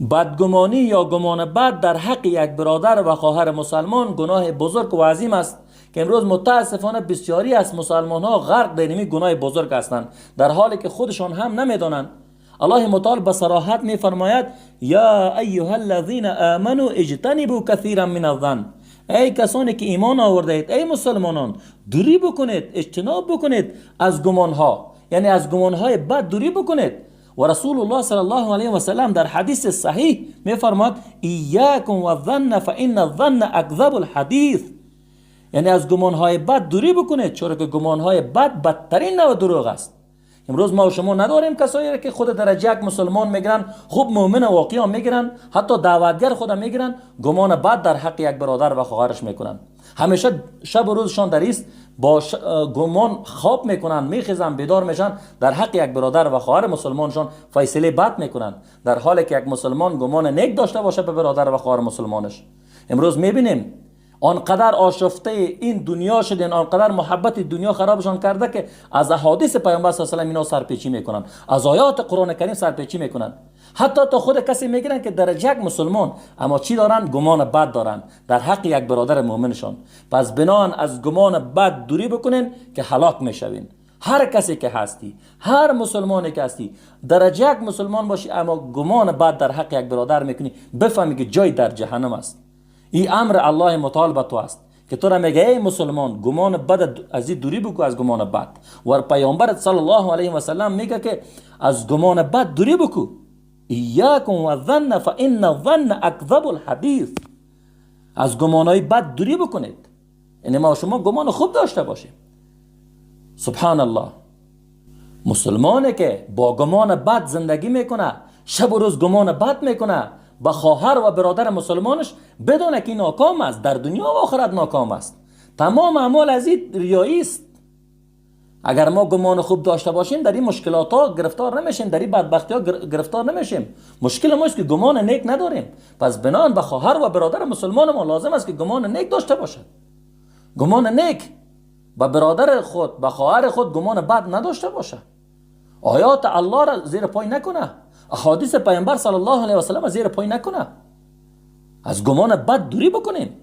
بدگمانی یا گمان بد در حق یک برادر و خواهر مسلمان گناه بزرگ و عظیم است که امروز متاسفانه بسیاری از مسلمان ها غرق در این گناه بزرگ هستند، در حالی که خودشان هم نمیدانند. الله متعال به صراحت می فرماید یا ایها الذین آمنوا اجتنبوا کثیرا من الظن، ای کسانی که ایمان آورده اید، ای مسلمانان، دوری بکنید، اجتناب بکنید از گمان ها، یعنی از گمان های بد دوری بکنید. و رسول الله صلی الله علیه و سلم در حدیث صحیح می فرماید ایاکم و الظن فان الظن اکذب الحدیث، یعنی از گمان های بد دوری بکنید، چرا که گمان های بد بدترین نوع دروغ است. امروز ما و شما نداریم کسایی که خود درجه یک مسلمان میگیرن، خوب مؤمن واقعی هم میگیرن، حتی دعوتگر خودم میگیرن، گمان بد در حق یک برادر و خواهرش میکنن. همیشه شب و روزشان در است، با گمان خواب میکنن، میخیزن، بیدار میشن، در حق یک برادر و خواهر مسلمانشان فیصله بد میکنن، در حالی که یک مسلمان گمان نیک داشته باشه به برادر و خواهر مسلمانش. امروز میبینیم آنقدر آشفته این دنیا شدن، آنقدر محبت دنیا خرابشان کرده که از احادیث پیامبر صلی الله علیه و آله اینا سرپیچی میکنن، از آیات قرآن کریم سرپیچی میکنن. حتی تا خود کسی میگیرن که در یک مسلمان، اما چی دارن؟ گمان بد دارن در حق یک برادر مؤمنشان. پس بنان از گمان بد دوری بکنین که هلاک میشوین. هر کسی که هستی، هر مسلمانی که هستی، درجه یک مسلمان باشی اما گمان بد در حق یک برادر میکنی، بفهمی که جای در جهنم است. این امر الله متعال به تو است که تو را میگه ای مسلمان گمان بد از این دوری بکو، از گمان بد. و پیامبر صلی الله علیه و سلم میگه که از گمان بد دوری بکو. ایاکم و الظن فان الظن اکذب الحدیث، از گمانهای بد دوری بکنید، یعنی ما شما گمان خوب داشته باشیم. سبحان الله، مسلمانی که با گمان بد زندگی میکنه، شب و روز گمان بد میکنه با خواهر و برادر مسلمانش، بدونه که ناکام است، در دنیا و آخرت ناکام است. تمام اعمال از این ریایی است. اگر ما گمان خوب داشته باشیم در این مشکلات ها گرفتار نمیشیم، در این بدبختی ها گرفتار نمیشیم. مشکل ما است که گمان نیک نداریم. پس بنان به خواهر و برادر مسلمان ما لازم است که گمان نیک داشته باشد. گمان نیک با برادر خود، با خواهر خود گمان بد نداشته باشه. آیات الله را زیر پای نکنه، احادیث پیامبر صلی الله علیه و سلم زیر پای نکنه. از گمان بد دوری بکنیم.